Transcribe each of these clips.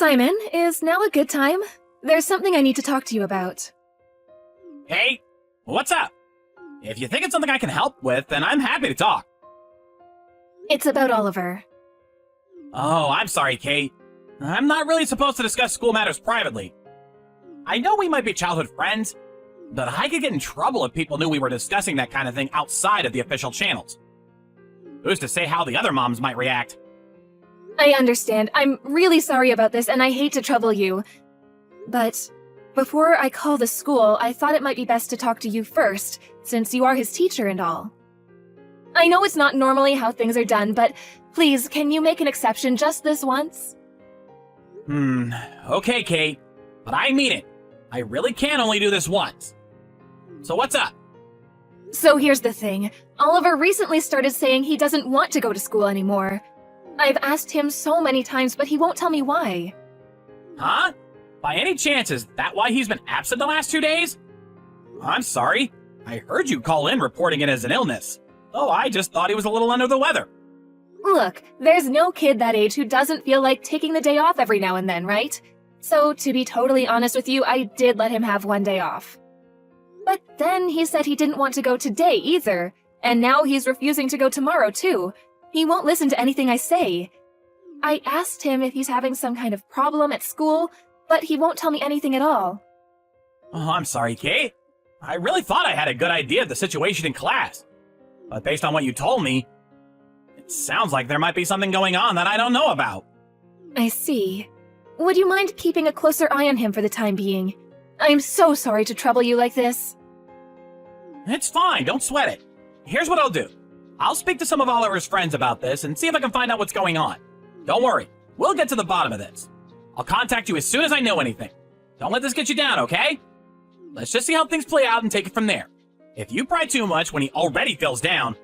Simon, is now a good time? There's something I need to talk to you about. Hey, what's up? If you think it's something I can help with, then I'm happy to talk. It's about Oliver. Oh, I'm sorry, Kate. I'm not really supposed to discuss school matters privately. I know we might be childhood friends, but I could get in trouble if people knew we were discussing that kind of thing outside of the official channels. Who's to say how the other moms might react? I understand. I'm really sorry about this, and I hate to trouble you. But before I call the school, I thought it might be best to talk to you first, since you are his teacher and all. I know it's not normally how things are done, but please, can you make an exception just this once? Okay, Kate, but I mean it. I really can only do this once. So what's up? So here's the thing. Oliver recently started saying he doesn't want to go to school anymore. I've asked him so many times, but he won't tell me why. Huh? By any chance, is that why he's been absent the last 2 days? I'm sorry. I heard you call in reporting it as an illness. Oh, I just thought he was a little under the weather. Look, there's no kid that age who doesn't feel like taking the day off every now and then, right? So, to be totally honest with you, I did let him have one day off. But then he said he didn't want to go today either, and now he's refusing to go tomorrow too. He won't listen to anything I say. I asked him if he's having some kind of problem at school, but he won't tell me anything at all. Oh, I'm sorry, Kate. I really thought I had a good idea of the situation in class. But based on what you told me, it sounds like there might be something going on that I don't know about. I see. Would you mind keeping a closer eye on him for the time being? I'm so sorry to trouble you like this. It's fine, don't sweat it. Here's what I'll do. I'll speak to some of Oliver's friends about this and see if I can find out what's going on. Don't worry, we'll get to the bottom of this. I'll contact you as soon as I know anything. Don't let this get you down, okay? Let's just see how things play out and take it from there. If you pry too much when he already feels down,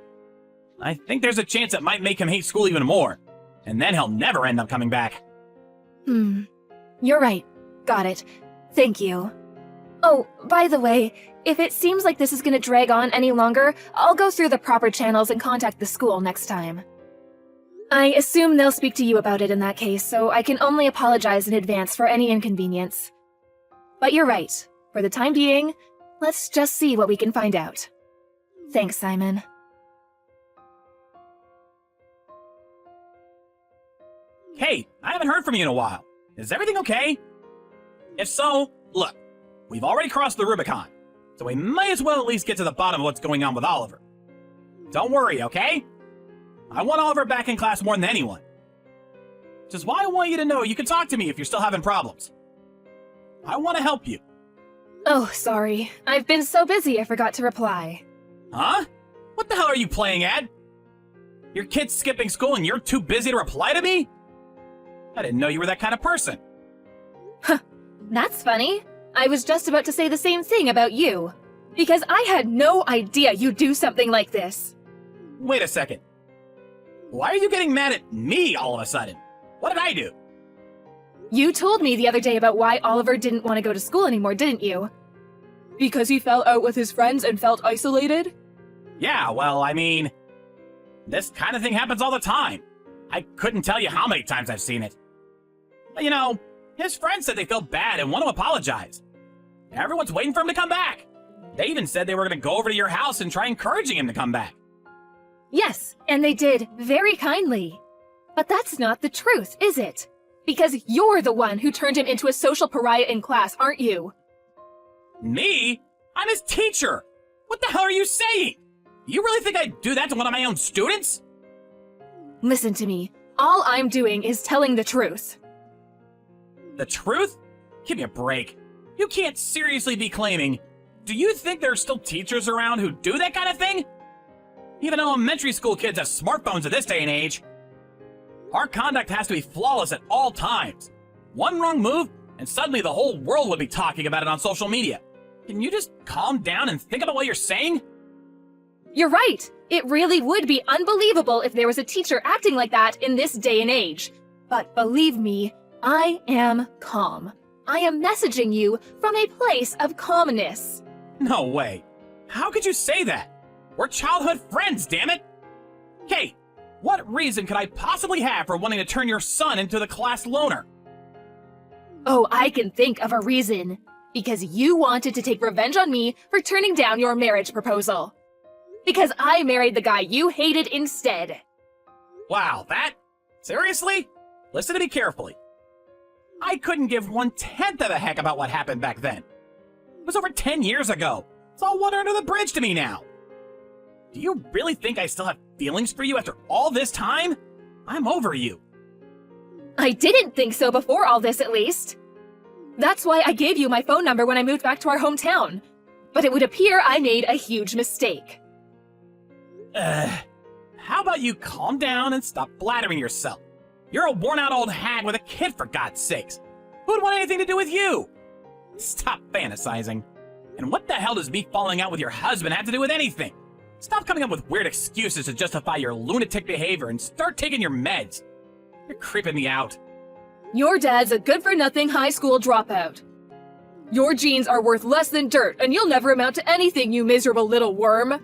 I think there's a chance it might make him hate school even more. And then he'll never end up coming back. You're right. Got it. Thank you. Oh, by the way, if it seems like this is gonna drag on any longer, I'll go through the proper channels and contact the school next time. I assume they'll speak to you about it in that case, so I can only apologize in advance for any inconvenience. But you're right. For the time being, let's just see what we can find out. Thanks, Simon. Hey, I haven't heard from you in a while. Is everything okay? If so, look, we've already crossed the Rubicon, so we might as well at least get to the bottom of what's going on with Oliver. Don't worry, okay? I want Oliver back in class more than anyone. Which is why I want you to know you can talk to me if you're still having problems. I want to help you. Oh, sorry. I've been so busy I forgot to reply. Huh? What the hell are you playing at? Your kid's skipping school and you're too busy to reply to me? I didn't know you were that kind of person. That's funny. I was just about to say the same thing about you. Because I had no idea you'd do something like this. Wait a second. Why are you getting mad at me all of a sudden? What did I do? You told me the other day about why Oliver didn't want to go to school anymore, didn't you? Because he fell out with his friends and felt isolated? Yeah, well, I mean, this kind of thing happens all the time. I couldn't tell you how many times I've seen it. But you know, his friends said they feel bad and want to apologize. Everyone's waiting for him to come back. They even said they were going to go over to your house and try encouraging him to come back. Yes, and they did, very kindly. But that's not the truth, is it? Because you're the one who turned him into a social pariah in class, aren't you? Me? I'm his teacher! What the hell are you saying? You really think I'd do that to one of my own students? Listen to me. All I'm doing is telling the truth. The truth? Give me a break. You can't seriously be claiming... Do you think there are still teachers around who do that kind of thing? Even elementary school kids have smartphones at this day and age. Our conduct has to be flawless at all times. One wrong move, and suddenly the whole world would be talking about it on social media. Can you just calm down and think about what you're saying? You're right. It really would be unbelievable if there was a teacher acting like that in this day and age. But believe me, I am calm. I am messaging you from a place of calmness. No way. How could you say that? We're childhood friends, damn it! Kate, what reason could I possibly have for wanting to turn your son into the class loner? Oh, I can think of a reason. Because you wanted to take revenge on me for turning down your marriage proposal. Because I married the guy you hated instead. Wow, that? Seriously? Listen to me carefully. I couldn't give 1/10 of a heck about what happened back then. It was over 10 years ago. It's all water under the bridge to me now. Do you really think I still have feelings for you after all this time? I'm over you. I didn't think so before all this, at least. That's why I gave you my phone number when I moved back to our hometown. But it would appear I made a huge mistake. How about you calm down and stop flattering yourself? You're a worn-out old hag with a kid, for God's sakes. Who would want anything to do with you? Stop fantasizing. And what the hell does me falling out with your husband have to do with anything? Stop coming up with weird excuses to justify your lunatic behavior and start taking your meds. You're creeping me out. Your dad's a good-for-nothing high school dropout. Your genes are worth less than dirt, and you'll never amount to anything, you miserable little worm.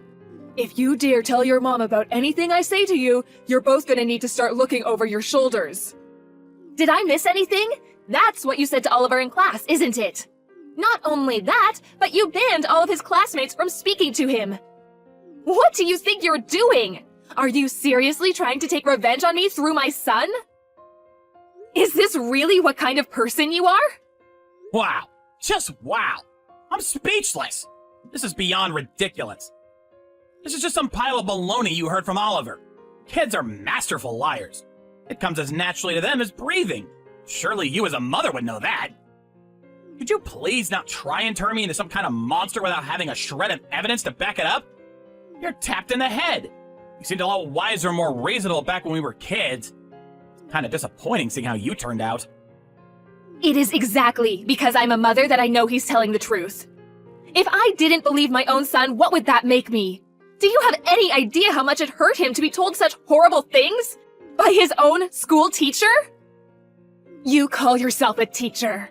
If you dare tell your mom about anything I say to you, you're both gonna need to start looking over your shoulders. Did I miss anything? That's what you said to Oliver in class, isn't it? Not only that, but you banned all of his classmates from speaking to him. What do you think you're doing? Are you seriously trying to take revenge on me through my son? Is this really what kind of person you are? Wow. Just wow. I'm speechless. This is beyond ridiculous. This is just some pile of baloney you heard from Oliver. Kids are masterful liars. It comes as naturally to them as breathing. Surely you as a mother would know that. Could you please not try and turn me into some kind of monster without having a shred of evidence to back it up? You're tapped in the head. You seemed a lot wiser and more reasonable back when we were kids. It's kind of disappointing seeing how you turned out. It is exactly because I'm a mother that I know he's telling the truth. If I didn't believe my own son, what would that make me? Do you have any idea how much it hurt him to be told such horrible things? By his own school teacher? You call yourself a teacher.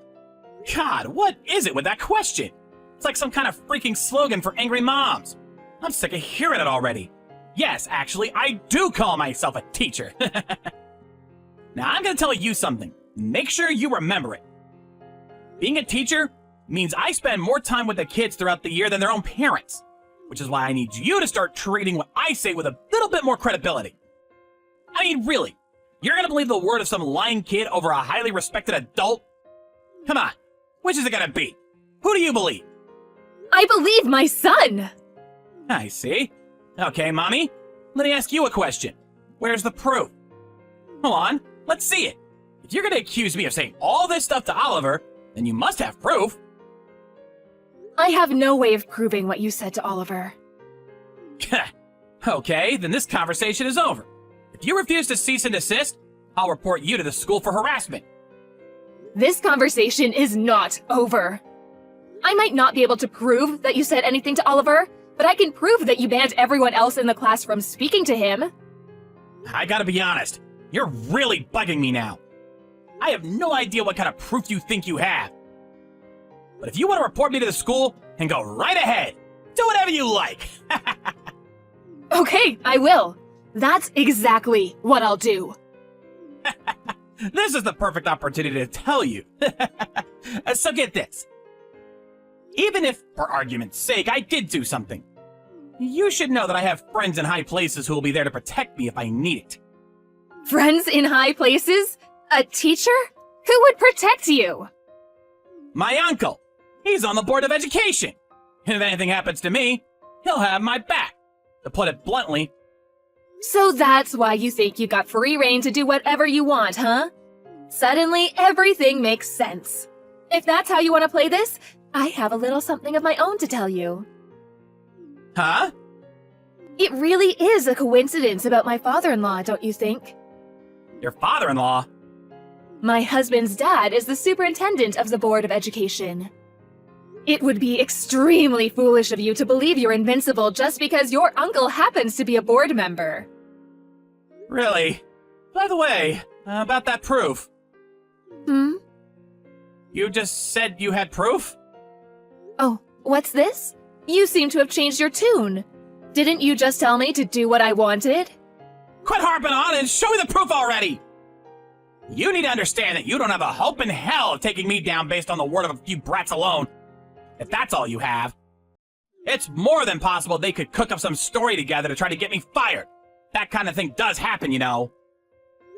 God, what is it with that question? It's like some kind of freaking slogan for angry moms. I'm sick of hearing it already. Yes, actually, I do call myself a teacher. Now, I'm gonna tell you something. Make sure you remember it. Being a teacher means I spend more time with the kids throughout the year than their own parents, which is why I need you to start treating what I say with a little bit more credibility. I mean, really, you're gonna believe the word of some lying kid over a highly respected adult? Come on, which is it gonna be? Who do you believe? I believe my son! I see. Okay, Mommy, let me ask you a question. Where's the proof? Hold on, let's see it. If you're gonna accuse me of saying all this stuff to Oliver, then you must have proof. I have no way of proving what you said to Oliver. Okay, then this conversation is over. If you refuse to cease and desist, I'll report you to the school for harassment. This conversation is not over. I might not be able to prove that you said anything to Oliver, but I can prove that you banned everyone else in the class from speaking to him. I gotta be honest, you're really bugging me now. I have no idea what kind of proof you think you have. But if you want to report me to the school, then go right ahead. Do whatever you like. Okay, I will. That's exactly what I'll do. This is the perfect opportunity to tell you. So get this. Even if, for argument's sake, I did do something, you should know that I have friends in high places who will be there to protect me if I need it. Friends in high places? A teacher? Who would protect you? My uncle. He's on the Board of Education. If anything happens to me, he'll have my back. To put it bluntly. So that's why you think you got free reign to do whatever you want, huh? Suddenly, everything makes sense. If that's how you want to play this, I have a little something of my own to tell you. Huh? It really is a coincidence about my father-in-law, don't you think? Your father-in-law? My husband's dad is the superintendent of the Board of Education. It would be extremely foolish of you to believe you're invincible just because your uncle happens to be a board member. Really? By the way, about that proof. You just said you had proof? Oh, what's this? You seem to have changed your tune. Didn't you just tell me to do what I wanted? Quit harping on and show me the proof already! You need to understand that you don't have a hope in hell of taking me down based on the word of a few brats alone. If that's all you have. It's more than possible they could cook up some story together to try to get me fired. That kind of thing does happen, you know.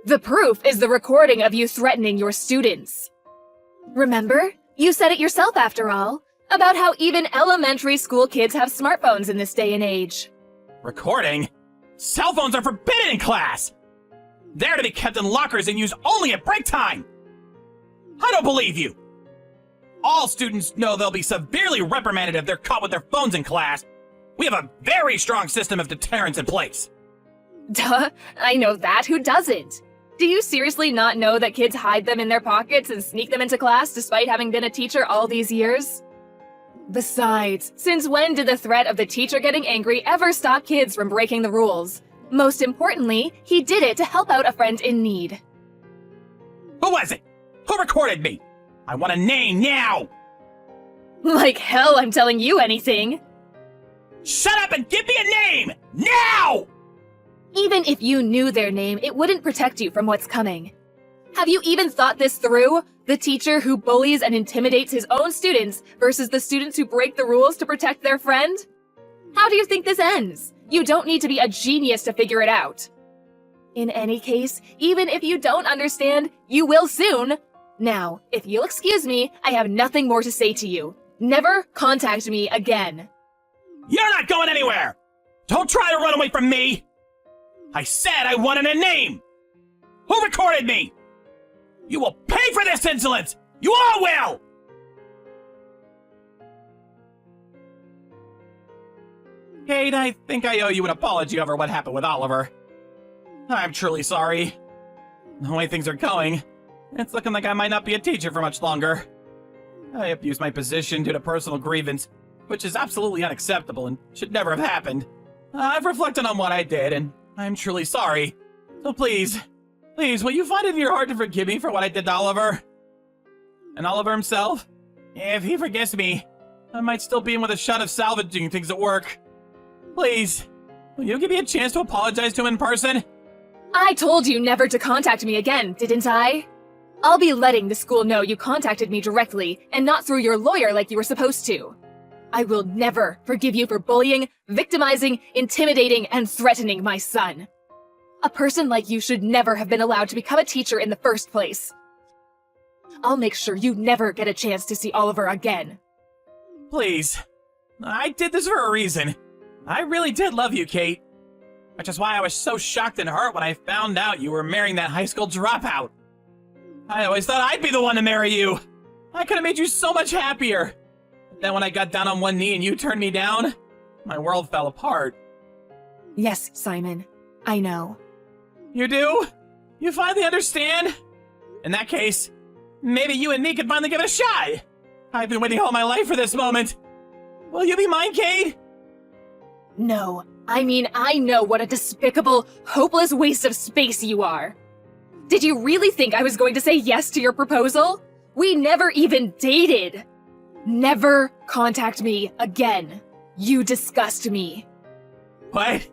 The proof is the recording of you threatening your students. Remember? You said it yourself after all, about how even elementary school kids have smartphones in this day and age. Recording? Cell phones are forbidden in class! They're to be kept in lockers and used only at break time! I don't believe you! All students know they'll be severely reprimanded if they're caught with their phones in class. We have a very strong system of deterrence in place. Duh, I know that. Who doesn't? Do you seriously not know that kids hide them in their pockets and sneak them into class despite having been a teacher all these years? Besides, since when did the threat of the teacher getting angry ever stop kids from breaking the rules? Most importantly, he did it to help out a friend in need. Who was it? Who recorded me? I want a name now! Like hell I'm telling you anything! Shut up and give me a name! Now! Even if you knew their name, it wouldn't protect you from what's coming. Have you even thought this through? The teacher who bullies and intimidates his own students versus the students who break the rules to protect their friend? How do you think this ends? You don't need to be a genius to figure it out. In any case, even if you don't understand, you will soon. Now, if you'll excuse me, I have nothing more to say to you. Never contact me again. You're not going anywhere! Don't try to run away from me! I said I wanted a name! Who recorded me? You will pay for this insolence! You all will! Kate, I think I owe you an apology over what happened with Oliver. I'm truly sorry. The way things are going, it's looking like I might not be a teacher for much longer. I abused my position due to personal grievance, which is absolutely unacceptable and should never have happened. I've reflected on what I did, and I'm truly sorry. So please, will you find it in your heart to forgive me for what I did to Oliver? And Oliver himself? If he forgives me, I might still be in with a shot of salvaging things at work. Please, will you give me a chance to apologize to him in person? I told you never to contact me again, didn't I? I'll be letting the school know you contacted me directly and not through your lawyer like you were supposed to. I will never forgive you for bullying, victimizing, intimidating, and threatening my son. A person like you should never have been allowed to become a teacher in the first place. I'll make sure you never get a chance to see Oliver again. Please. I did this for a reason. I really did love you, Kate. Which is why I was so shocked and hurt when I found out you were marrying that high school dropout. I always thought I'd be the one to marry you. I could have made you so much happier. But then when I got down on one knee and you turned me down, my world fell apart. Yes, Simon. I know. You do? You finally understand? In that case, maybe you and me could finally give it a shot. I've been waiting all my life for this moment. Will you be mine, Kate? No. I mean, I know what a despicable, hopeless waste of space you are. Did you really think I was going to say yes to your proposal? We never even dated. Never contact me again. You disgust me. What?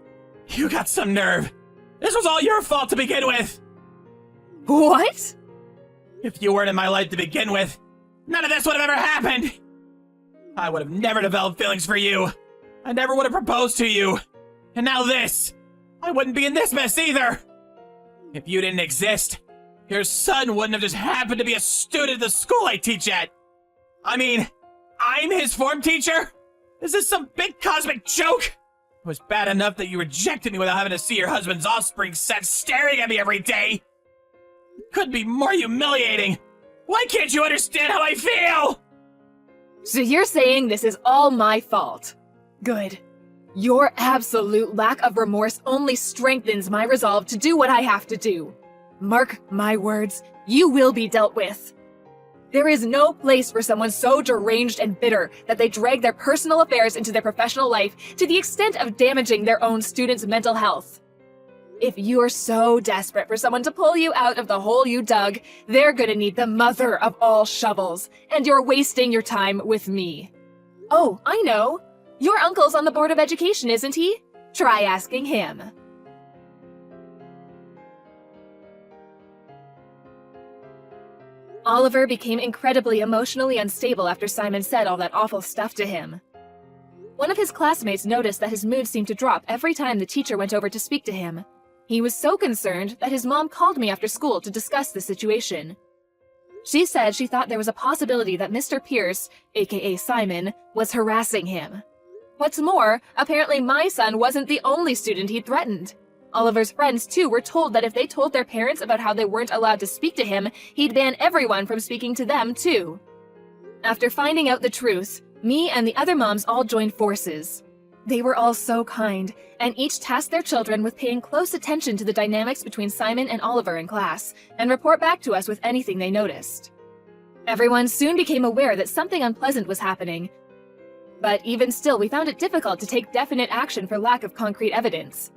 You got some nerve. This was all your fault to begin with. What? If you weren't in my life to begin with, none of this would have ever happened. I would have never developed feelings for you. I never would have proposed to you. And now this. I wouldn't be in this mess either. If you didn't exist, your son wouldn't have just happened to be a student at the school I teach at. I mean, I'm his form teacher? Is this some big cosmic joke? It was bad enough that you rejected me without having to see your husband's offspring set staring at me every day. It couldn't be more humiliating. Why can't you understand how I feel? So you're saying this is all my fault? Good. Your absolute lack of remorse only strengthens my resolve to do what I have to do. Mark my words, you will be dealt with. There is no place for someone so deranged and bitter that they drag their personal affairs into their professional life to the extent of damaging their own students' mental health. If you're so desperate for someone to pull you out of the hole you dug, they're gonna need the mother of all shovels, and you're wasting your time with me. Oh, I know. Your uncle's on the Board of Education, isn't he? Try asking him. Oliver became incredibly emotionally unstable after Simon said all that awful stuff to him. One of his classmates noticed that his mood seemed to drop every time the teacher went over to speak to him. He was so concerned that his mom called me after school to discuss the situation. She said she thought there was a possibility that Mr. Pierce, aka Simon, was harassing him. What's more, apparently my son wasn't the only student he'd threatened. Oliver's friends, too, were told that if they told their parents about how they weren't allowed to speak to him, he'd ban everyone from speaking to them, too. After finding out the truth, me and the other moms all joined forces. They were all so kind, and each tasked their children with paying close attention to the dynamics between Simon and Oliver in class, and report back to us with anything they noticed. Everyone soon became aware that something unpleasant was happening, but even still we found it difficult to take definite action for lack of concrete evidence.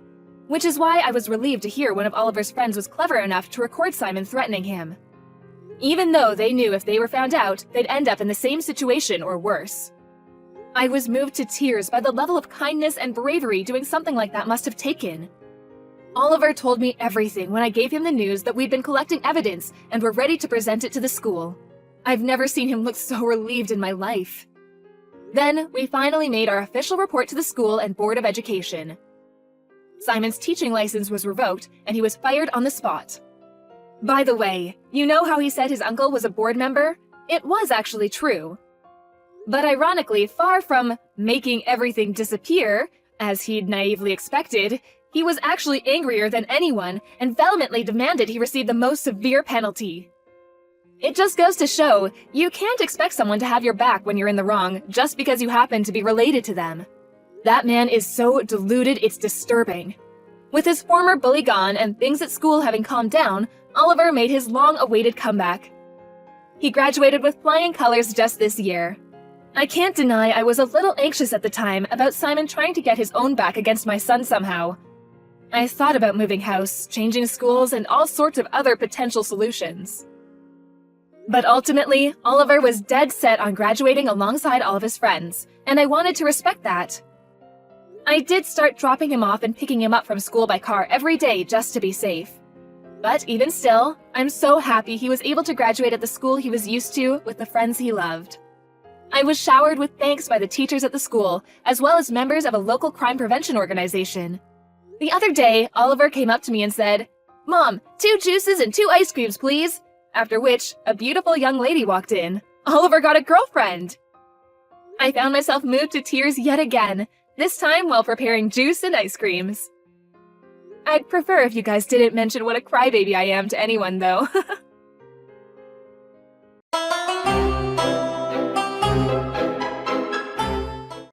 Which is why I was relieved to hear one of Oliver's friends was clever enough to record Simon threatening him. Even though they knew if they were found out, they'd end up in the same situation or worse. I was moved to tears by the level of kindness and bravery doing something like that must have taken. Oliver told me everything when I gave him the news that we'd been collecting evidence and were ready to present it to the school. I've never seen him look so relieved in my life. Then, we finally made our official report to the school and Board of Education. Simon's teaching license was revoked, and he was fired on the spot. By the way, you know how he said his uncle was a board member? It was actually true. But ironically, far from making everything disappear, as he'd naively expected, he was actually angrier than anyone and vehemently demanded he receive the most severe penalty. It just goes to show, you can't expect someone to have your back when you're in the wrong just because you happen to be related to them. That man is so deluded it's disturbing. With his former bully gone and things at school having calmed down, Oliver made his long-awaited comeback. He graduated with flying colors just this year. I can't deny I was a little anxious at the time about Simon trying to get his own back against my son somehow. I thought about moving house, changing schools, and all sorts of other potential solutions. But ultimately, Oliver was dead set on graduating alongside all of his friends, and I wanted to respect that. I did start dropping him off and picking him up from school by car every day just to be safe. But even still, I'm so happy he was able to graduate at the school he was used to with the friends he loved. I was showered with thanks by the teachers at the school, as well as members of a local crime prevention organization. The other day, Oliver came up to me and said, "Mom, 2 juices and 2 ice creams, please." After which, a beautiful young lady walked in. Oliver got a girlfriend! I found myself moved to tears yet again, this time while preparing juice and ice creams. I'd prefer if you guys didn't mention what a crybaby I am to anyone, though.